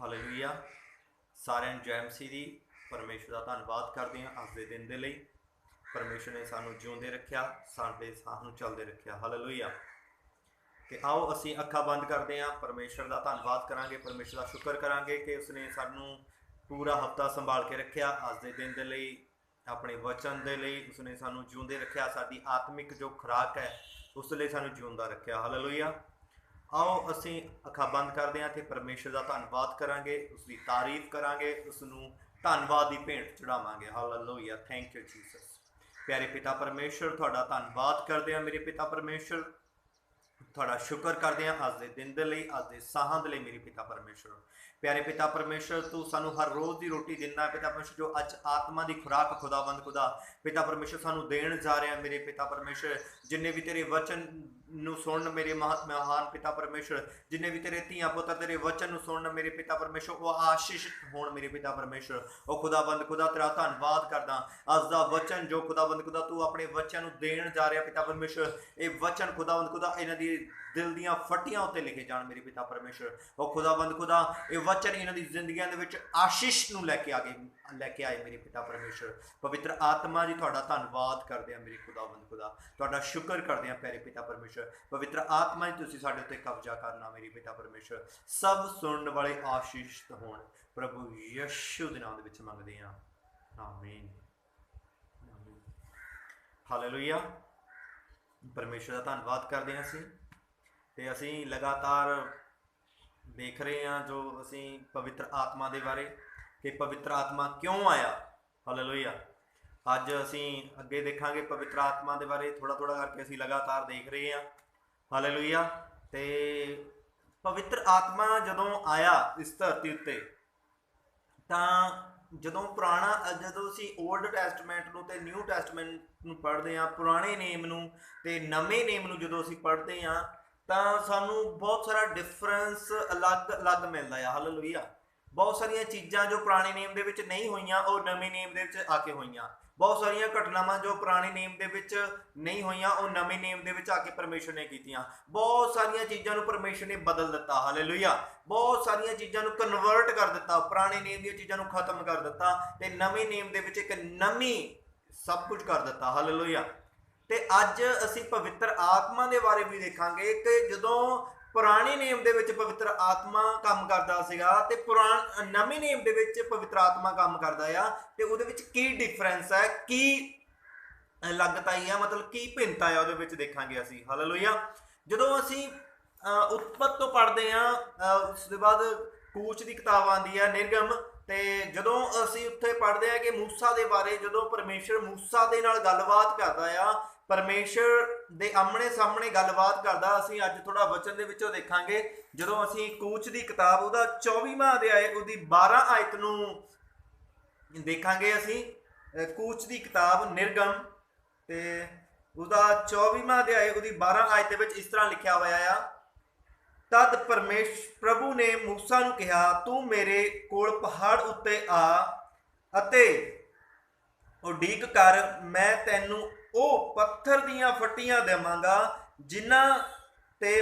Hallelujah. ਸਾਰਿਆਂ ਨੂੰ ਜੈ ਮਸੀਹ ਦੀ। ਪਰਮੇਸ਼ਰ ਦਾ ਧੰਨਵਾਦ ਕਰਦੇ ਹਾਂ ਅੱਜ ਦੇ ਦਿਨ ਦੇ ਲਈ। ਪਰਮੇਸ਼ਰ ਨੇ ਸਾਨੂੰ ਜਿਉਂਦੇ ਰੱਖਿਆ, ਸਾਡੇ ਸਾਹ ਨੂੰ ਚੱਲਦੇ ਰੱਖਿਆ। ਹਾਲੇਲੂਇਆ। ਕਿ ਆਓ ਅਸੀਂ ਅੱਖਾਂ ਬੰਦ ਕਰਦੇ ਹਾਂ, ਪਰਮੇਸ਼ਰ ਦਾ ਧੰਨਵਾਦ ਕਰਾਂਗੇ, ਪਰਮੇਸ਼ਰ ਦਾ ਸ਼ੁਕਰ ਕਰਾਂਗੇ ਕਿ ਉਸਨੇ ਸਾਨੂੰ ਪੂਰਾ ਹਫਤਾ ਸੰਭਾਲ ਕੇ ਰੱਖਿਆ। ਅੱਜ ਦੇ ਦਿਨ ਦੇ ਲਈ, ਆਪਣੇ ਵਚਨ ਦੇ ਲਈ ਉਸਨੇ ਸਾਨੂੰ ਜਿਉਂਦੇ ਰੱਖਿਆ। ਸਾਡੀ ਆਤਮਿਕ ਜੋ ਖੁਰਾਕ ਹੈ ਉਸ ਲਈ ਸਾਨੂੰ ਜਿਉਂਦਾ ਰੱਖਿਆ। ਹਾਲੇਲੂਇਆ। ਆਓ ਅਸੀਂ ਅੱਖਾਂ ਬੰਦ ਕਰਦੇ ਹਾਂ ਅਤੇ ਪਰਮੇਸ਼ਰ ਦਾ ਧੰਨਵਾਦ ਕਰਾਂਗੇ, ਉਸ ਦੀ ਤਾਰੀਫ ਕਰਾਂਗੇ, ਉਸ ਨੂੰ ਧੰਨਵਾਦ ਦੀ ਭੇਂਟ ਚੜਾਵਾਂਗੇ। ਹਾਲੇਲੂਇਆ। Thank you Jesus. ਪਿਆਰੇ ਪਿਤਾ ਪਰਮੇਸ਼ਰ, ਤੁਹਾਡਾ ਧੰਨਵਾਦ ਕਰਦੇ ਹਾਂ। ਮੇਰੇ ਪਿਤਾ ਪਰਮੇਸ਼ਰ, ਤੁਹਾਡਾ ਸ਼ੁਕਰ ਕਰਦੇ ਹਾਂ ਅੱਜ ਦੇ ਦਿਨ ਦੇ ਲਈ, ਅੱਜ ਦੇ ਸਾਹਾਂ ਦੇ ਲਈ। ਮੇਰੇ ਪਿਤਾ ਪਰਮੇਸ਼ਰ, ਪਿਆਰੇ ਪਿਤਾ ਪਰਮੇਸ਼ਰ, ਤੂੰ ਸਾਨੂੰ ਹਰ ਰੋਜ਼ ਦੀ ਰੋਟੀ ਦਿੰਦਾ ਪਿਤਾ ਪਰਮੇਸ਼ਰ, ਜੋ ਅੱਜ ਆਤਮਾ ਦੀ ਖੁਰਾਕ ਖੁਦਾਵੰਦ ਖੁਦਾ ਪਿਤਾ ਪਰਮੇਸ਼ਰ ਸਾਨੂੰ ਦੇਣ ਜਾ ਰਿਹਾ। ਮੇਰੇ ਪਿਤਾ ਪਰਮੇਸ਼ਰ, ਜਿੰਨੇ ਵੀ ਤੇਰੇ ਵਚਨ ਨੂੰ ਸੁਣਨ ਮੇਰੇ ਮਹਾਨ ਪਿਤਾ ਪਰਮੇਸ਼ਰ, ਜਿੰਨੇ ਵੀ ਤੇਰੇ ਧੀਆਂ ਪੁੱਤਰ ਤੇਰੇ ਵਚਨ ਨੂੰ ਸੁਣਨ ਮੇਰੇ ਪਿਤਾ ਪਰਮੇਸ਼ਰ, ਉਹ ਆਸ਼ੀਸ਼ਿਤ ਹੋਣ। ਮੇਰੇ ਪਿਤਾ ਪਰਮੇਸ਼ਰ, ਉਹ ਖੁਦਾਵੰਦ ਖੁਦਾ ਤੇਰਾ ਧੰਨਵਾਦ ਕਰਦਾ। ਅੱਜ ਦਾ ਵਚਨ ਜੋ ਖੁਦਾਵੰਦ ਖੁਦਾ ਤੂੰ ਆਪਣੇ ਬੱਚਿਆਂ ਨੂੰ ਦੇਣ ਜਾ ਰਿਹਾ ਪਿਤਾ ਪਰਮੇਸ਼ਰ, ਇਹ ਵਚਨ ਖੁਦਾਵੰਦ ਖੁਦਾ ਇਹਨਾਂ ਦੀ ਦਿਲ ਦੀਆਂ ਫੱਟੀਆਂ ਉੱਤੇ ਲਿਖੇ ਜਾਣ। ਮੇਰੇ ਪਿਤਾ ਪਰਮੇਸ਼ਰ, ਉਹ ਖੁਦਾਵੰਦ ਖੁਦਾ ਇਹ ਵਚਨ ਇਹਨਾਂ ਦੀ ਜ਼ਿੰਦਗੀਆਂ ਦੇ ਵਿੱਚ ਆਸ਼ੀਸ਼ ਨੂੰ ਲੈ ਕੇ ਆਏ। ਮੇਰੇ ਪਿਤਾ ਪਰਮੇਸ਼ਰ, ਪਵਿੱਤਰ ਆਤਮਾ ਜੀ, ਤੁਹਾਡਾ ਧੰਨਵਾਦ ਕਰਦੇ ਹਾਂ। ਮੇਰੇ ਖੁਦਾਵੰਦ ਖੁਦਾ, ਤੁਹਾਡਾ ਸ਼ੁਕਰ ਕਰਦੇ ਹਾਂ। ਪਿਆਰੇ ਪਿਤਾ ਪਰਮੇਸ਼ਰ, ਪਵਿੱਤਰ ਆਤਮਾ ਜੀ, ਤੁਸੀਂ ਸਾਡੇ ਉੱਤੇ ਕਬਜ਼ਾ ਕਰਨਾ। ਮੇਰੇ ਪਿਤਾ ਪਰਮੇਸ਼ਰ, ਸਭ ਸੁਣਨ ਵਾਲੇ ਆਸ਼ੀਸ਼ਿਤ ਹੋਣ। ਪ੍ਰਭੂ ਯਿਸੂ ਦੇ ਨਾਮ ਦੇ ਵਿੱਚ ਮੰਗਦੇ ਹਾਂ, ਆਮੀਨ। ਹਾਲੇਲੂਇਆ। ਪਰਮੇਸ਼ਰ ਦਾ ਧੰਨਵਾਦ ਕਰਦੇ ਹਾਂ ਤੇ ਅਸੀਂ ਲਗਾਤਾਰ ਦੇਖ ਰਹੇ ਹਾਂ ਜੋ ਅਸੀਂ ਪਵਿੱਤਰ ਆਤਮਾ ਦੇ ਬਾਰੇ, ਕਿ ਪਵਿੱਤਰ ਆਤਮਾ ਕਿਉਂ ਆਇਆ। ਹਾਲੇਲੂਇਆ। ਅੱਜ ਅਸੀਂ ਅੱਗੇ ਦੇਖਾਂਗੇ ਪਵਿੱਤਰ ਆਤਮਾ ਦੇ ਬਾਰੇ, ਥੋੜਾ ਥੋੜਾ ਕਰਕੇ ਅਸੀਂ ਲਗਾਤਾਰ ਦੇਖ ਰਹੇ ਹਾਂ। ਹਾਲੇਲੂਇਆ। ਤੇ ਪਵਿੱਤਰ ਆਤਮਾ ਜਦੋਂ ਆਇਆ ਇਸ ਧਰਤੀ ਉੱਤੇ, ਤਾਂ ਜਦੋਂ ਅਸੀਂ ਓਲਡ ਟੈਸਟਮੈਂਟ ਨੂੰ ਤੇ ਨਿਊ ਟੈਸਟਮੈਂਟ ਨੂੰ ਪੜ੍ਹਦੇ ਹਾਂ, ਪੁਰਾਣੇ ਨੇਮ ਨੂੰ ਤੇ ਨਵੇਂ ਨੇਮ ਨੂੰ ਜਦੋਂ ਅਸੀਂ ਪੜ੍ਹਦੇ ਹਾਂ, ਤਾਂ ਸਾਨੂੰ ਬਹੁਤ ਸਾਰਾ ਡਿਫਰੈਂਸ ਅਲੱਗ ਮਿਲਦਾ ਆ। ਹਾਲੇਲੂਇਆ। ਬਹੁਤ ਸਾਰੀਆਂ ਚੀਜ਼ਾਂ ਜੋ ਪੁਰਾਣੇ ਨੇਮ ਦੇ ਵਿੱਚ ਨਹੀਂ ਹੋਈਆਂ, ਉਹ ਨਵੇਂ ਨੇਮ ਦੇ ਵਿੱਚ ਆ ਕੇ ਹੋਈਆਂ। ਬਹੁਤ ਸਾਰੀਆਂ ਘਟਨਾਵਾਂ ਜੋ ਪੁਰਾਣੇ ਨੇਮ ਦੇ ਵਿੱਚ ਨਹੀਂ ਹੋਈਆਂ, ਉਹ ਨਵੇਂ ਨੇਮ ਦੇ ਵਿੱਚ ਆ ਕੇ ਪਰਮੇਸ਼ਰ ਨੇ ਕੀਤੀਆਂ। ਬਹੁਤ ਸਾਰੀਆਂ ਚੀਜ਼ਾਂ ਨੂੰ ਪਰਮੇਸ਼ਰ ਨੇ ਬਦਲ ਦਿੱਤਾ। ਹਾਲੇਲੂਇਆ। ਬਹੁਤ ਸਾਰੀਆਂ ਚੀਜ਼ਾਂ ਨੂੰ ਕਨਵਰਟ ਕਰ ਦਿੱਤਾ, ਪੁਰਾਣੇ ਨੇਮ ਦੀਆਂ ਚੀਜ਼ਾਂ ਨੂੰ ਖਤਮ ਕਰ ਦਿੱਤਾ ਤੇ ਨਵੇਂ ਨੇਮ ਦੇ ਵਿੱਚ ਇੱਕ ਨਵੀਂ ਸਭ ਕੁਝ ਕਰ ਦਿੱਤਾ। ਹਾਲੇਲੂਇਆ। ਤੇ ਅੱਜ ਅਸੀਂ ਪਵਿੱਤਰ ਆਤਮਾ ਦੇ ਬਾਰੇ ਵੀ ਦੇਖਾਂਗੇ ਕਿ ਜਦੋਂ ਪੁਰਾਣੇ ਨੇਮ ਦੇ ਵਿੱਚ ਪਵਿੱਤਰ ਆਤਮਾ ਕੰਮ ਕਰਦਾ ਸੀਗਾ ਤੇ ਨਵੇਂ ਨੇਮ ਦੇ ਵਿੱਚ ਪਵਿੱਤਰ ਆਤਮਾ ਕੰਮ ਕਰਦਾ ਆ, ਤੇ ਉਹਦੇ ਵਿੱਚ ਕੀ ਡਿਫਰੈਂਸ ਹੈ, ਕੀ ਅਲੱਗਤਾਈ ਆ, ਮਤਲਬ ਕੀ ਭਿੰਨਤਾ ਆ, ਉਹਦੇ ਵਿੱਚ ਦੇਖਾਂਗੇ ਅਸੀਂ। ਹਾਲੇਲੂਇਆ। ਜਦੋਂ ਅਸੀਂ ਉਤਪਤ ਤੋਂ ਪੜ੍ਹਦੇ ਹਾਂ, ਉਸ ਤੋਂ ਬਾਅਦ ਕੂਚ ਦੀ ਕਿਤਾਬ ਆਉਂਦੀ ਹੈ, ਨਿਰਗਮ, ਤੇ ਜਦੋਂ ਅਸੀਂ ਉੱਥੇ ਪੜ੍ਹਦੇ ਹਾਂ ਕਿ ਮੂਸਾ ਦੇ ਬਾਰੇ, ਜਦੋਂ ਪਰਮੇਸ਼ਰ ਮੂਸਾ ਦੇ ਨਾਲ ਗੱਲਬਾਤ ਕਰਦਾ ਆ, ਪਰਮੇਸ਼ਰ ਦੇ ਆਮਣੇ ਸਾਹਮਣੇ ਗੱਲਬਾਤ ਕਰਦਾ, ਅਸੀਂ ਅੱਜ ਥੋੜਾ ਵਚਨ ਦੇ ਵਿੱਚੋਂ ਦੇਖਾਂਗੇ। ਜਦੋਂ ਅਸੀਂ ਕੂਚ ਦੀ ਕਿਤਾਬ ਉਹਦਾ 24ਵਾਂ ਅਧਿਆਇ ਉਹਦੀ 12 ਆਇਤ ਨੂੰ ਦੇਖਾਂਗੇ। ਅਸੀਂ ਕੂਚ ਦੀ ਕਿਤਾਬ ਨਿਰਗਮ ਤੇ ਉਹਦਾ 24ਵਾਂ ਅਧਿਆਇ ਉਹਦੀ 12 ਆਇਤ ਦੇ ਵਿੱਚ ਇਸ ਤਰ੍ਹਾਂ ਲਿਖਿਆ ਹੋਇਆ ਆ। ਤਦ ਪ੍ਰਭੂ ਨੇ ਮੂਸਾ ਨੂੰ ਕਿਹਾ, ਤੂੰ ਮੇਰੇ ਕੋਲ ਪਹਾੜ ਉੱਤੇ ਆ ਅਤੇ ਉਡੀਕ ਕਰ, ਮੈਂ ਤੈਨੂੰ ਉਹ ਪੱਥਰ ਦੀਆਂ ਫੱਟੀਆਂ ਦੇਵਾਂਗਾ ਜਿਨ੍ਹਾਂ ਤੇ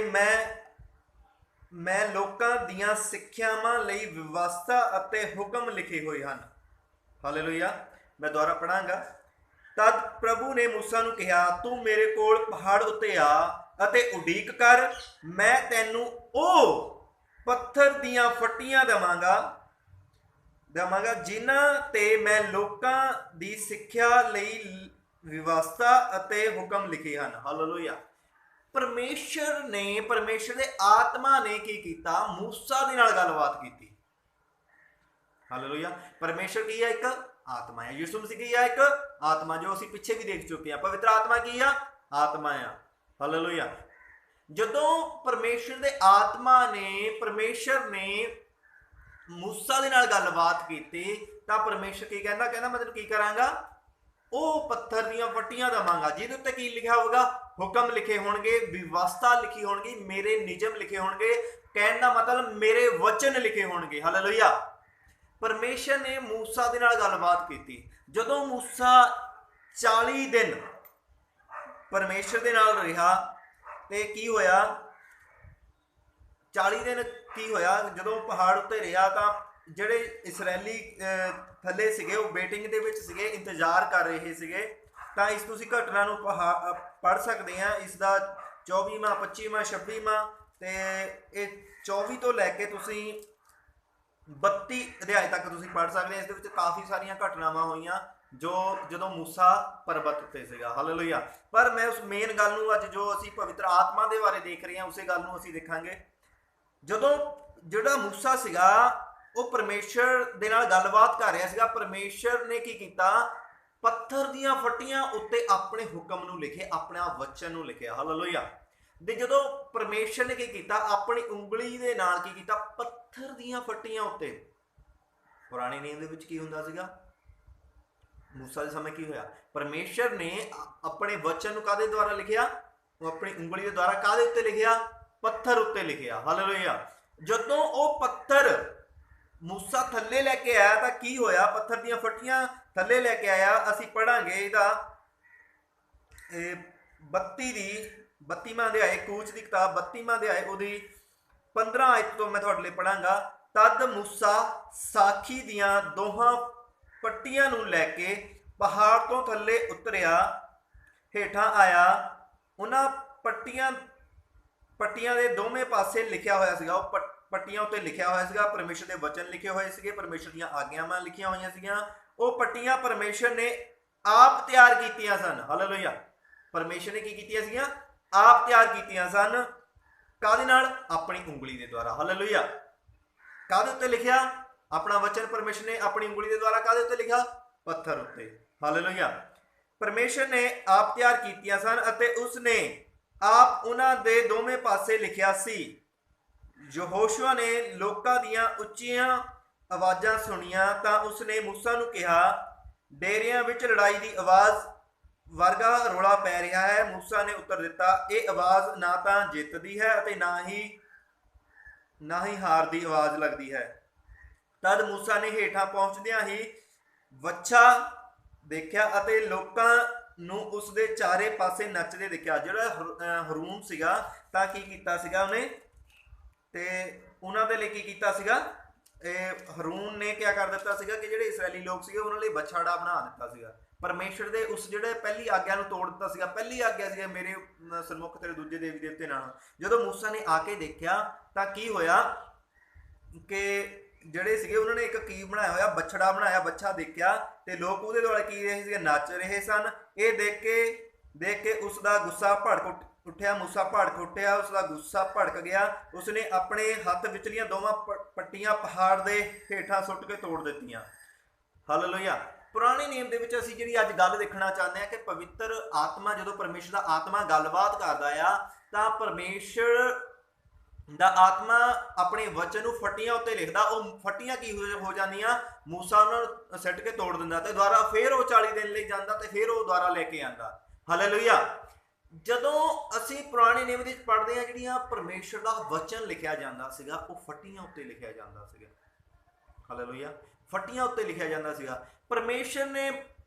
ਮੈਂ ਲੋਕਾਂ ਦੀਆਂ ਸਿੱਖਿਆਵਾਂ ਲਈ ਵਿਵਸਥਾ ਅਤੇ ਹੁਕਮ ਲਿਖੇ ਹੋਏ ਹਨ। ਹਾਲੇਲੂਇਆ। ਮੈਂ ਦੁਬਾਰਾ ਪੜਾਂਗਾ। ਤਦ ਪ੍ਰਭੂ ਨੇ ਮੂਸਾ ਨੂੰ ਕਿਹਾ, ਤੂੰ ਮੇਰੇ ਕੋਲ ਪਹਾੜ ਉੱਤੇ ਆ ਅਤੇ ਉਡੀਕ ਕਰ, ਮੈਂ ਤੈਨੂੰ ਉਹ ਪੱਥਰ ਦੀਆਂ ਫੱਟੀਆਂ ਦੇਵਾਂਗਾ ਜਿਨ੍ਹਾਂ ਤੇ ਮੈਂ ਲੋਕਾਂ ਦੀ ਸਿੱਖਿਆ ਲਈ ਵਿਵਸਥਾ ਅਤੇ ਹੁਕਮ ਲਿਖੇ ਹਨ। ਹਾਲੇਲੂਇਆ। ਪਰਮੇਸ਼ਰ ਦੇ ਆਤਮਾ ਨੇ ਕੀ ਕੀਤਾ? ਮੂਸਾ ਦੇ ਨਾਲ ਗੱਲਬਾਤ ਕੀਤੀ। ਹਾਲੇਲੂਇਆ। ਪਰਮੇਸ਼ਰ ਕੀ ਹੈ? ਇੱਕ ਆਤਮਾ ਹੈ। ਯਿਸੂ ਮਸੀਹ ਕੀ ਹੈ? ਇੱਕ ਆਤਮਾ, ਜੋ ਅਸੀਂ ਪਿੱਛੇ ਵੀ ਦੇਖ ਚੁੱਕੇ ਹਾਂ। ਪਵਿੱਤਰ ਆਤਮਾ ਕੀ ਆ? ਆਤਮਾ ਆ। ਹਾਲੇਲੂਇਆ। ਜਦੋਂ ਪਰਮੇਸ਼ਰ ਦੇ ਆਤਮਾ ਨੇ ਮੂਸਾ ਦੇ ਨਾਲ ਗੱਲਬਾਤ ਕੀਤੀ, ਤਾਂ ਪਰਮੇਸ਼ਰ ਕੀ ਕਹਿੰਦਾ? ਮੈਂ ਤੈਨੂੰ ਕੀ ਕਰਾਂਗਾ? ਉਹ ਪੱਥਰ ਦੀਆਂ ਫੱਟੀਆਂ ਦੇਵਾਂਗਾ ਜਿਹਦੇ ਉੱਤੇ ਕੀ ਲਿਖਿਆ ਹੋਊਗਾ? ਹੁਕਮ ਲਿਖੇ ਹੋਣਗੇ, ਵਿਵਸਥਾ ਲਿਖੀ ਹੋਣਗੀ, ਮੇਰੇ ਨਿਯਮ ਲਿਖੇ ਹੋਣਗੇ। ਕਹਿਣ ਦਾ ਮਤਲਬ ਮੇਰੇ ਵਚਨ ਲਿਖੇ ਹੋਣਗੇ। ਹਾਲੇਲੂਇਆ। ਪਰਮੇਸ਼ਰ ਨੇ ਮੂਸਾ ਦੇ ਨਾਲ ਗੱਲਬਾਤ ਕੀਤੀ। ਜਦੋਂ ਮੂਸਾ 40 ਦਿਨ ਪਰਮੇਸ਼ਰ ਦੇ ਨਾਲ ਰਿਹਾ ਤੇ ਕੀ ਹੋਇਆ? 40 ਦਿਨ ਕੀ ਹੋਇਆ, ਜਦੋਂ ਪਹਾੜ ਉੱਤੇ ਰਿਹਾ ਤਾਂ ਜਿਹੜੇ ਇਸਰਾਇਲੀ ਥੱਲੇ ਸੀਗੇ ਉਹ ਵੇਟਿੰਗ ਦੇ ਵਿੱਚ ਸੀਗੇ, ਇੰਤਜ਼ਾਰ ਕਰ ਰਹੇ ਸੀਗੇ। ਤਾਂ ਇਸ ਤੁਸੀਂ ਘਟਨਾ ਨੂੰ ਪੜ੍ਹ ਸਕਦੇ ਆ। ਇਸ ਦਾ 24ਵਾਂ 25ਵਾਂ 26ਵਾਂ ਤੇ ਇਹ 24 ਤੋਂ ਲੈ ਕੇ ਤੁਸੀਂ 32 ਅਧਿਆਏ ਤੱਕ ਤੁਸੀਂ ਪੜ੍ਹ ਸਕਦੇ ਆ। ਇਸ ਦੇ ਵਿੱਚ ਕਾਫੀ ਸਾਰੀਆਂ ਘਟਨਾਵਾਂ ਹੋਈਆਂ ਜੋ ਜਦੋਂ ਮੂਸਾ ਪਰਬਤ ਉੱਤੇ ਸੀਗਾ। ਹਾਲੇਲੂਇਆ। ਪਰ ਮੈਂ ਉਸ ਮੇਨ ਗੱਲ ਨੂੰ ਅੱਜ ਜੋ ਅਸੀਂ ਪਵਿੱਤਰ ਆਤਮਾ ਦੇ ਬਾਰੇ ਦੇਖ ਰਹੇ ਹਾਂ ਉਸੇ ਗੱਲ ਨੂੰ ਅਸੀਂ ਦੇਖਾਂਗੇ। ਜਦੋਂ ਜਿਹੜਾ ਮੂਸਾ ਸੀਗਾ ਉਹ ਪਰਮੇਸ਼ਰ ਦੇ ਨਾਲ ਗੱਲਬਾਤ ਕਰ ਰਿਹਾ ਸੀਗਾ। ਪਰਮੇਸ਼ਰ ਨੇ ਕੀ ਕੀਤਾ, ਪੱਥਰ ਦੀਆਂ ਫੱਟੀਆਂ ਉੱਤੇ ਆਪਣੇ ਹੁਕਮ ਨੂੰ ਲਿਖੇ, ਆਪਣਾ ਵਚਨ ਨੂੰ ਲਿਖਿਆ। ਹਾਲੇਲੂਇਆ। ਤੇ ਜਦੋਂ ਪਰਮੇਸ਼ਰ ਨੇ ਕੀ ਕੀਤਾ, ਆਪਣੀ ਉਂਗਲੀ ਦੇ ਨਾਲ ਕੀ ਕੀਤਾ, ਪੱਥਰ ਦੀਆਂ ਫੱਟੀਆਂ ਉੱਤੇ। ਪੁਰਾਣੇ ਨਿਯਮ ਦੇ ਵਿੱਚ ਕੀ ਹੁੰਦਾ ਸੀਗਾ, ਮੂਸਾ ਦੇ ਸਮੇਂ ਕੀ ਹੋਇਆ, ਪਰਮੇਸ਼ਰ ਨੇ ਆਪਣੇ ਵਚਨ ਨੂੰ ਕਾਹਦੇ ਦੁਆਰਾ ਲਿਖਿਆ, ਉਹ ਆਪਣੀ ਉਂਗਲੀ ਦੇ ਦੁਆਰਾ ਕਾਹਦੇ ਉੱਤੇ ਲਿਖਿਆ, ਪੱਥਰ ਉੱਤੇ ਲਿਖਿਆ। ਹਾਲੇਲੂਇਆ। ਜਦੋਂ ਉਹ ਪੱਥਰ ਮੂਸਾ ਥੱਲੇ ਲੈ ਕੇ ਆਇਆ ਤਾਂ ਕੀ ਹੋਇਆ, ਪੱਥਰ ਦੀਆਂ ਫੱਟੀਆਂ ਥੱਲੇ ਲੈ ਕੇ ਆਇਆ। ਅਸੀਂ ਪੜਾਂਗੇ ਇਹਦਾ 32ਵਾਂ ਅਧਿਆਏ, ਕੂਚ ਦੀ ਕਿਤਾਬ 32ਵਾਂ ਅਧਿਆਏ ਉਹਦੀ 15 ਆਇਤ ਤੋਂ ਮੈਂ ਤੁਹਾਡੇ ਲਈ ਪੜਾਂਗਾ। ਤਦ ਮੂਸਾ ਸਾਖੀ ਦੀਆਂ ਦੋਹਾਂ ਪੱਟੀਆਂ ਨੂੰ ਲੈ ਕੇ ਪਹਾੜ ਤੋਂ ਥੱਲੇ ਉਤਰਿਆ, ਹੇਠਾਂ ਆਇਆ। ਉਹਨਾਂ ਪੱਟੀਆਂ ਦੇ ਦੋਵੇਂ ਪਾਸੇ ਲਿਖਿਆ ਹੋਇਆ ਸੀਗਾ, ਉਹ ਪੱਟੀਆਂ ਉੱਤੇ ਲਿਖਿਆ ਹੋਇਆ ਸੀਗਾ, ਪਰਮੇਸ਼ਰ ਦੇ ਵਚਨ ਲਿਖੇ ਹੋਏ ਸੀਗੇ, ਪਰਮੇਸ਼ਰ ਦੀਆਂ ਆਗਿਆਵਾਂ ਲਿਖੀਆਂ ਹੋਈਆਂ ਸੀਗੀਆਂ। ਉਹ ਪੱਟੀਆਂ ਪਰਮੇਸ਼ਰ ਨੇ ਆਪ ਤਿਆਰ ਕੀਤੀਆਂ ਸਨ। ਹਾਲੇਲੂਇਆ। ਪਰਮੇਸ਼ਰ ਨੇ ਕੀ ਕੀਤੀਆਂ ਸੀਗੀਆਂ, ਆਪ ਤਿਆਰ ਕੀਤੀਆਂ ਸਨ। ਕਾਹਦੇ ਨਾਲ, ਆਪਣੀ ਉਂਗਲੀ ਦੇ ਦੁਆਰਾ। ਹਾਲੇਲੂਇਆ। ਕਾਹਦੇ ਉੱਤੇ ਲਿਖਿਆ, ਆਪਣਾ ਵਚਨ ਪਰਮੇਸ਼ਰ ਨੇ ਆਪਣੀ ਉਂਗਲੀ ਦੇ ਦੁਆਰਾ ਕਾਹਦੇ ਉੱਤੇ ਲਿਖਿਆ, ਪੱਥਰ ਉੱਤੇ। ਹਾਲੇਲੂਇਆ। ਪਰਮੇਸ਼ਰ ਨੇ ਆਪ ਤਿਆਰ ਕੀਤੀਆਂ ਸਨ ਅਤੇ ਉਸਨੇ ਆਪ ਉਹਨਾਂ ਦੇ ਦੋਵੇਂ ਪਾਸੇ ਲਿਖਿਆ ਸੀ। ਯਹੋਸ਼ੂਆ ਨੇ ਲੋਕਾਂ ਦੀਆਂ ਉੱਚੀਆਂ ਆਵਾਜ਼ਾਂ ਸੁਣੀਆਂ ਤਾਂ ਉਸਨੇ ਮੂਸਾ ਨੂੰ ਕਿਹਾ, ਡੇਰਿਆਂ ਵਿੱਚ ਲੜਾਈ ਦੀ ਆਵਾਜ਼ ਵਰਗਾ ਰੌਲਾ ਪੈ ਰਿਹਾ ਹੈ। ਮੂਸਾ ਨੇ ਉੱਤਰ ਦਿੱਤਾ, ਇਹ ਆਵਾਜ਼ ਨਾ ਤਾਂ ਜਿੱਤ ਦੀ ਹੈ ਅਤੇ ਨਾ ਹੀ ਹਾਰ ਦੀ ਆਵਾਜ਼ ਲੱਗਦੀ ਹੈ। ਤਦ ਮੂਸਾ ਨੇ ਹੇਠਾਂ ਪਹੁੰਚਦਿਆਂ ਹੀ ਵੱਛਾ ਦੇਖਿਆ ਅਤੇ ਲੋਕਾਂ ਨੂੰ ਉਸਦੇ ਚਾਰੇ ਪਾਸੇ ਨੱਚਦੇ ਦੇਖਿਆ। ਜਿਹੜਾ ਹਰੂਨ ਸੀਗਾ ਤਾਂ ਕੀ ਕੀਤਾ ਸੀਗਾ ਉਹਨੇ, ਤੇ ਉਹਨਾਂ ਦੇ ਲਈ ਕੀ ਕੀਤਾ ਸੀਗਾ, ਹਰੂਨ ਨੇ ਕਿਆ ਕਰ ਦਿੱਤਾ ਸੀਗਾ ਕਿ ਜਿਹੜੇ ਇਸਰਾਇਲੀ ਲੋਕ ਸੀਗੇ ਉਹਨਾਂ ਲਈ ਬਛੜਾ ਬਣਾ ਦਿੱਤਾ ਸੀਗਾ। ਪਰਮੇਸ਼ਰ ਦੇ ਉਸ ਜਿਹੜੇ ਪਹਿਲੀ ਆਗਿਆ ਨੂੰ ਤੋੜ ਦਿੱਤਾ ਸੀਗਾ। ਪਹਿਲੀ ਆਗਿਆ ਸੀਗਾ, ਮੇਰੇ ਸਨਮੁਖ ਤੇਰੇ ਦੂਜੇ ਦੇਵੀ ਦੇਵਤੇ ਨਾਲ। ਜਦੋਂ ਮੂਸਾ ਨੇ ਆ ਕੇ ਦੇਖਿਆ ਤਾਂ ਕੀ ਹੋਇਆ ਕਿ ਜਿਹੜੇ ਸੀਗੇ ਉਹਨਾਂ ਨੇ ਇੱਕ ਕੀ ਬਣਾਇਆ ਹੋਇਆ, ਬਛੜਾ ਬਣਾਇਆ। ਬੱਚਾ ਦੇਖਿਆ ਤੇ ਲੋਕ ਉਹਦੇ ਦੁਆਲੇ ਕੀ ਰਹੇ ਸੀਗੇ, ਨੱਚ ਰਹੇ ਸਨ। ਇਹ ਦੇਖ ਕੇ ਉਸ ਦਾ ਗੁੱਸਾ ਭੜਕ ਉੱਠਿਆ। ਮੂਸਾ ਭੜਕ ਉੱਠਿਆ, ਉਸ ਦਾ ਗੁੱਸਾ ਭੜਕ ਗਿਆ। ਉਸਨੇ ਆਪਣੇ ਹੱਥ ਵਿਚਲੀਆਂ ਦੋਵਾਂ ਪੱਟੀਆਂ ਪਹਾੜ ਦੇ ਹੇਠਾਂ ਸੁੱਟ ਕੇ ਤੋੜ ਦਿੱਤੀਆਂ। ਹਾਲੇਲੂਇਆ। ਪੁਰਾਣੇ ਨਿਯਮ ਦੇ ਵਿੱਚ ਅਸੀਂ ਜਿਹੜੀ ਅੱਜ ਗੱਲ ਦੇਖਣਾ ਚਾਹੁੰਦੇ ਹਾਂ ਕਿ ਪਵਿੱਤਰ ਆਤਮਾ, ਜਦੋਂ ਪਰਮੇਸ਼ਰ ਦਾ ਆਤਮਾ ਗੱਲਬਾਤ ਕਰਦਾ ਆ ਤਾਂ ਪਰਮੇਸ਼ਰ ਦਾ ਆਤਮਾ ਆਪਣੇ ਵਚਨ ਨੂੰ ਫੱਟੀਆਂ ਉੱਤੇ ਲਿਖਦਾ। ਉਹ ਫੱਟੀਆਂ ਕੀ ਹੋ ਜਾਂਦੀਆਂ, ਮੂਸਾ ਉਹਨਾਂ ਨੂੰ ਸਿੱਟ ਕੇ ਤੋੜ ਦਿੰਦਾ ਤੇ ਦੁਬਾਰਾ ਫੇਰ ਉਹ 40 ਦਿਨ ਲਈ ਜਾਂਦਾ ਤੇ ਫੇਰ ਉਹ ਦੁਬਾਰਾ ਲੈ ਕੇ ਆਉਂਦਾ। ਹਾਲੇਲੂਇਆ। ਜਦੋਂ ਅਸੀਂ ਪੁਰਾਣੇ ਨਿਯਮ ਵਿੱਚ ਪੜ੍ਹਦੇ ਹਾਂ, ਜਿਹੜੀਆਂ ਪਰਮੇਸ਼ਰ ਦਾ ਵਚਨ ਲਿਖਿਆ ਜਾਂਦਾ ਸੀਗਾ ਉਹ ਫੱਟੀਆਂ ਉੱਤੇ ਲਿਖਿਆ ਜਾਂਦਾ ਸੀਗਾ। ਹਾਲੇਲੂਇਆ। ਫੱਟੀਆਂ ਉੱਤੇ ਲਿਖਿਆ ਜਾਂਦਾ ਸੀਗਾ। ਪਰਮੇਸ਼ਰ ਨੇ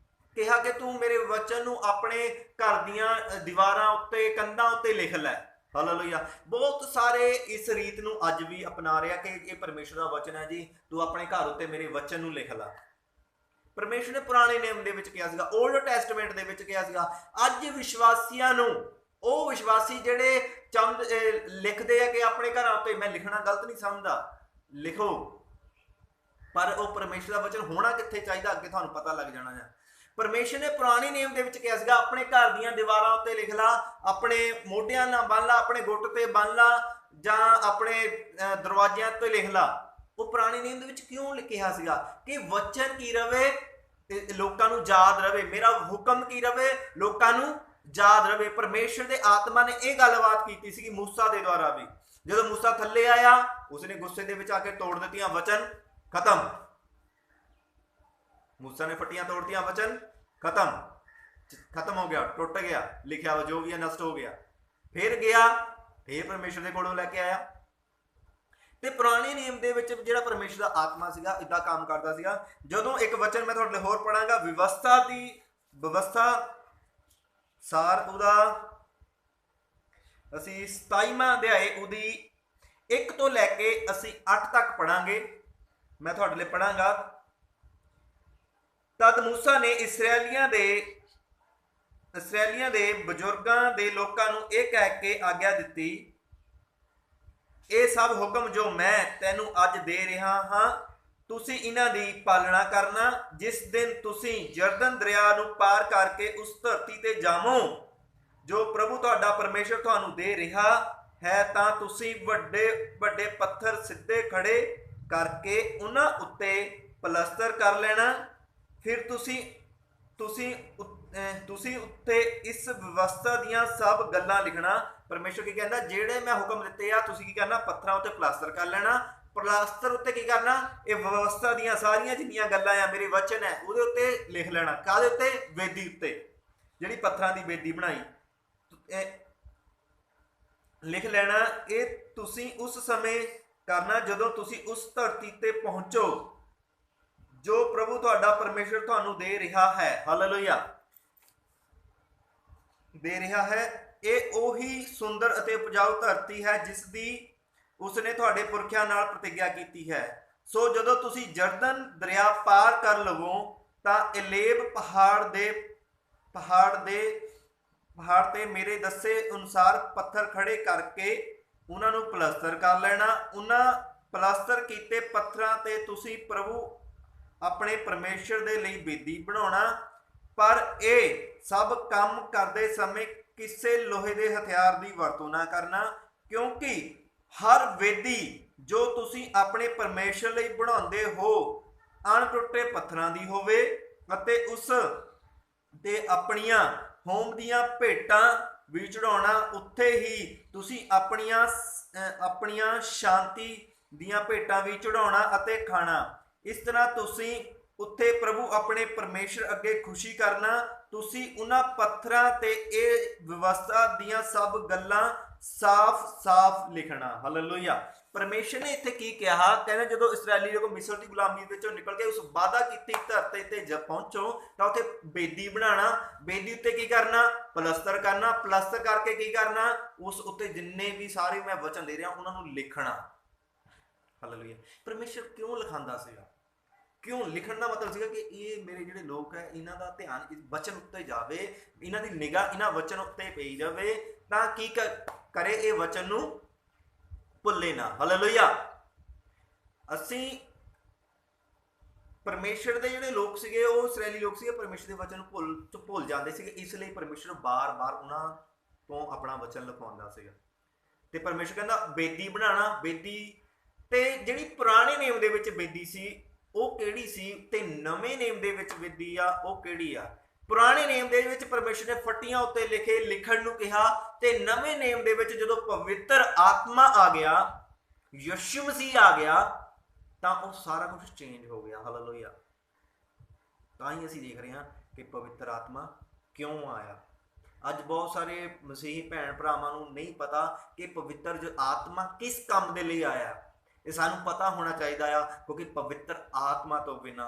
ਕਿਹਾ ਕਿ ਤੂੰ ਮੇਰੇ ਵਚਨ ਨੂੰ ਆਪਣੇ ਘਰ ਦੀਆਂ ਦੀਵਾਰਾਂ ਉੱਤੇ, ਕੰਧਾਂ ਉੱਤੇ ਲਿਖ ਲੈ। ਹਾਲੇਲੂਇਆ। ਬਹੁਤ ਸਾਰੇ ਇਸ ਰੀਤ ਨੂੰ ਅੱਜ ਵੀ ਅਪਣਾ ਰਿਹਾ ਕਿ ਇਹ ਪਰਮੇਸ਼ਰ ਦਾ ਵਚਨ ਹੈ ਜੀ, ਤੂੰ ਆਪਣੇ ਘਰ ਉੱਤੇ ਮੇਰੇ ਵਚਨ ਨੂੰ ਲਿਖ ਲੈ। ਪਰਮੇਸ਼ਰ ਨੇ ਪੁਰਾਣੇ ਨਿਯਮ ਦੇ ਵਿੱਚ ਕਿਹਾ ਸੀਗਾ, ਓਲਡ ਟੈਸਟਮੈਂਟ ਦੇ ਵਿੱਚ ਕਿਹਾ ਸੀਗਾ। ਅੱਜ ਵਿਸ਼ਵਾਸੀਆਂ ਨੂੰ, ਉਹ ਵਿਸ਼ਵਾਸੀ ਜਿਹੜੇ ਲਿਖਦੇ ਆ ਕਿ ਆਪਣੇ ਘਰਾਂ ਉੱਤੇ, ਮੈਂ ਲਿਖਣਾ ਗਲਤ ਨਹੀਂ ਸਮਝਦਾ, ਲਿਖੋ, ਪਰ ਉਹ ਪਰਮੇਸ਼ਰ ਦਾ ਵਚਨ ਹੋਣਾ ਕਿੱਥੇ ਚਾਹੀਦਾ ਅੱਗੇ ਤੁਹਾਨੂੰ ਪਤਾ ਲੱਗ ਜਾਣਾ ਹੈ। ਪਰਮੇਸ਼ਰ ਨੇ ਪੁਰਾਣੇ ਨਿਯਮ ਦੇ ਵਿੱਚ ਕਿਹਾ ਸੀਗਾ, ਆਪਣੇ ਘਰ ਦੀਆਂ ਦੀਵਾਰਾਂ ਉੱਤੇ ਲਿਖ ਲਾ, ਆਪਣੇ ਮੋਢਿਆਂ ਨਾਲ ਬੰਨ ਲਾ, ਆਪਣੇ ਗੁੱਟ ਤੇ ਬੰਨ ਲਾ, ਜਾਂ ਆਪਣੇ ਦਰਵਾਜ਼ਿਆਂ ਤੇ ਲਿਖ ਲਾ। ਉਹ ਪੁਰਾਣੇ ਨਿਯਮ ਦੇ ਵਿੱਚ ਕਿਉਂ ਲਿਖਿਆ ਸੀਗਾ ਕਿ ਵਚਨ ਕੀ ਰਵੇ, ਲੋਕਾਂ ਨੂੰ ਯਾਦ ਰਵੇ, ਮੇਰਾ ਹੁਕਮ ਕੀ ਰਵੇ, ਲੋਕਾਂ ਨੂੰ ਯਾਦ ਰਵੇ। ਪਰਮੇਸ਼ਰ ਦੇ ਆਤਮਾ ਨੇ ਇਹ ਗੱਲਬਾਤ ਕੀਤੀ ਸੀਗੀ ਮੂਸਾ ਦੇ ਦੁਆਰਾ ਵੀ। ਜਦੋਂ ਮੂਸਾ ਥੱਲੇ ਆਇਆ, ਉਸਨੇ ਗੁੱਸੇ ਦੇ ਵਿੱਚ ਆ ਕੇ ਤੋੜ ਦਿੱਤੀਆਂ, ਵਚਨ ਖਤਮ। ਮੂਸਾ ਨੇ ਫੱਟੀਆਂ ਤੋੜਤੀਆਂ, ਵਚਨ ਖਤਮ ਹੋ ਗਿਆ, ਟੁੱਟ ਗਿਆ, ਲਿਖਿਆ ਜੋ ਵੀ ਹੈ ਨਸ਼ਟ ਹੋ ਗਿਆ। ਫਿਰ ਗਿਆ, ਫਿਰ ਪਰਮੇਸ਼ਰ ਦੇ ਕੋਲੋਂ ਲੈ ਕੇ ਆਇਆ। ਤੇ ਪੁਰਾਣੇ ਨਿਯਮ ਦੇ ਵਿੱਚ ਜਿਹੜਾ ਪਰਮੇਸ਼ਰ ਦਾ ਆਤਮਾ ਸੀਗਾ ਇਦਾਂ ਕੰਮ ਕਰਦਾ ਸੀਗਾ। ਜਦੋਂ ਇੱਕ ਵਚਨ ਮੈਂ ਤੁਹਾਡੇ ਲਈ ਹੋਰ ਪੜਾਂਗਾ, ਵਿਵਸਥਾ ਸਾਰ ਉਹਦਾ ਅਸੀਂ 27ਵਾਂ ਅਧਿਆਏ ਉਹਦੀ 1 ਤੋਂ ਲੈ ਕੇ ਅਸੀਂ 8 ਤੱਕ ਪੜਾਂਗੇ। मैं तुहाडे लिए पढ़ांगा। तद मूसा ने इसराइलियां दे बजुर्गां दे लोकां नूं इह कह के आग्या दित्ती, ये सब हुक्म जो मैं तैनूं अज दे रहा हाँ तुसीं इन्हां दी पालना करना। जिस दिन तुसीं यरदन दरिया नूं पार करके उस धरती ते जावो जो प्रभु तुहाडा परमेश्वर तुहानूं दे रहा है, तां तुसीं वड्डे वड्डे पत्थर सीधे खड़े करके उन्हां उत्ते पलस्तर कर लेना। फिर तुसीं उत्ते इस व्यवस्था दीयां सब गल्लां लिखना। परमेश्वर की कहंदा, जेड़े मैं हुक्म दित्ते आ तुसीं की करना, पत्थरां उत्ते पलास्तर कर लेना। पलास्तर उत्ते की करना, ये व्यवस्था दीयां सारियां जिन्नियां गल्लां आ, मेरे वचन है, उहदे उत्ते लिख लेना। काहदे उत्ते? वेदी उत्ते, जिहड़ी पत्थरां दी वेदी बनाई लिख लेना। ये तुसीं उस समय करना जदों तुसीं उस धरती ते पहुंचो जो प्रभु तुहाडा परमेश्वर तुहानूं दे रहा है। हालेलुया, दे रहा है। ये ओही सुंदर अते उपजाऊ धरती है जिस दी उसने तुहाडे पुरखियां नाल प्रतिज्ञा कीती है। सो जदों तुसीं यरदन दरिया पार कर लवो तां एलेब पहाड़ ते मेरे दसे अनुसार पत्थर खड़े करके उन्हां नूं पलस्तर कर लेना। उन्हां पलस्तर कीते पत्थरां ते तुसीं प्रभु अपने परमेश्वर दे लई वेदी बनाउणा। पर ये सब काम करते समय किसी लोहे दे हथियार की वरतों ना करना, क्योंकि हर वेदी जो तुसीं अपने परमेश्वर लई बनाउंदे हो अणटुटे पत्थरां दी होवे अते उस ते अपनियां होम दियां भेटां भी चढ़ाउणा। उत्थे ही तुसीं अपनियां शांति दियां भेटां भी चढ़ाउणा अते खाना। इस तरह तुसीं उत्थे प्रभु अपने परमेश्वर अगे खुशी करना। तुसीं उन्हां पत्थरां ते इह व्यवस्था दियां सब गल्लां साफ साफ लिखना। हालेलुया। परमेश्वर ने इत्थे की कहा, कहना जदों इसराइली लोग मिस्र की गुलामी विचों निकल के उस वादा कीती धरती ते जब पहुंचो तां उत्थे बेदी बनाना। बेदी उत्ते की करना? पलस्तर करना। पलस्तर करके की करना? उस उत्ते जिन्ने भी सारे मैं वचन दे रहा उन्हां नूं लिखना। हालेलुया। परमेश्वर क्यों लिखांदा सीगा? क्यों लिखण का मतलब सीगा कि ये मेरे जिहड़े लोग है इन्हां दा ध्यान इस वचन उत्ते जावे, इन्हां दी निगाह इन्हां वचन उत्ते पई जावे तां की करे ये वचन नूं भुल्ले ना। हालेलुया। असीं परमेश्वर दे जिहड़े लोग सीगे वो इसराइली लोग सीगे परमेश्वर दे वचन भुल जांदे सीगे, इसलिए परमेश्वर बार बार उन्हां तो अपना वचन लिखवाउंदा सीगा। ते परमेश्वर कहंदा बेदी बनाना। बेदी ते जिहड़ी पुराने नेम दे विच बेदी सी वो किहड़ी सी ते नवें नेम दे विच बेदी आ वो किहड़ी आ? पुराने नेम दे विच परमेश्वर ने फट्टियां उत्ते लिखे लिखण नूं कहा ते नवें नेम दे विच जदों पवित्र आत्मा आ गया, यीशु मसीह आ गया तां वो सारा कुछ चेंज हो गया। हालेलुया। तां ही असीं देख रहे हैं कि पवित्र आत्मा क्यों आया। अज बहुत सारे मसीही भैन भरावां नूं नहीं पता कि पवित्र जो आत्मा किस काम दे लई आया। ये सानूं पता होना चाहिए आ, क्योंकि पवित्र आत्मा तो बिना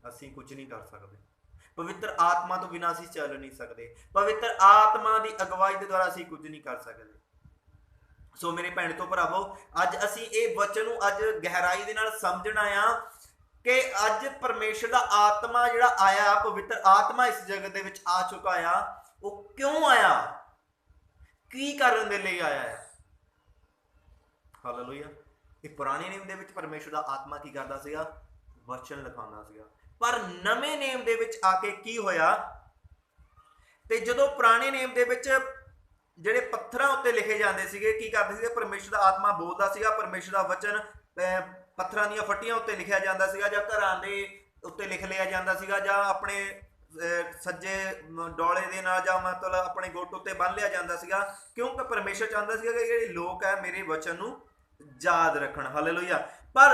असीं कुछ नहीं कर सकते। पवित्र आत्मा तो बिना असीं चल नहीं सकते। पवित्र आत्मा की अगवाई के द्वारा असीं कुछ नहीं कर सकते। सो मेरे भैन तो भरावो, अज असीं इह वचन नूं अज गहराई दे नाल समझना आ कि अज परमेश्वर का आत्मा जिहड़ा आया, पवित्र आत्मा इस जगत दे विच आ चुका आ, वो क्यों आया, की करन दे लई आया है। हालेलुया। पुराने नेम दे विच परमेश्वर का आत्मा की करदा सीगा? वचन लिखाउंदा सीगा। पर नवें नेम दे विच आके की होया ते जदों पुराने नेम दे विच जिहड़े पत्थरां उत्ते लिखे जांदे सीगे की करदे सीगे? परमेश्वर का आत्मा बोलदा सीगा, परमेश्वर का वचन पत्थरां दीयां फट्टियां उत्ते लिखिया जांदा सीगा, जां घरां दे उत्ते लिख लिया जांदा सीगा, जां अपने सज्जे डोले दे नाल जां मतलब अपने गुट उत्ते बन लिया जांदा सीगा। क्योंकि परमेश्वर चाहता सीगा कि जिहड़े लोग है मेरे वचन नूं याद रखण। हालेलुया। पर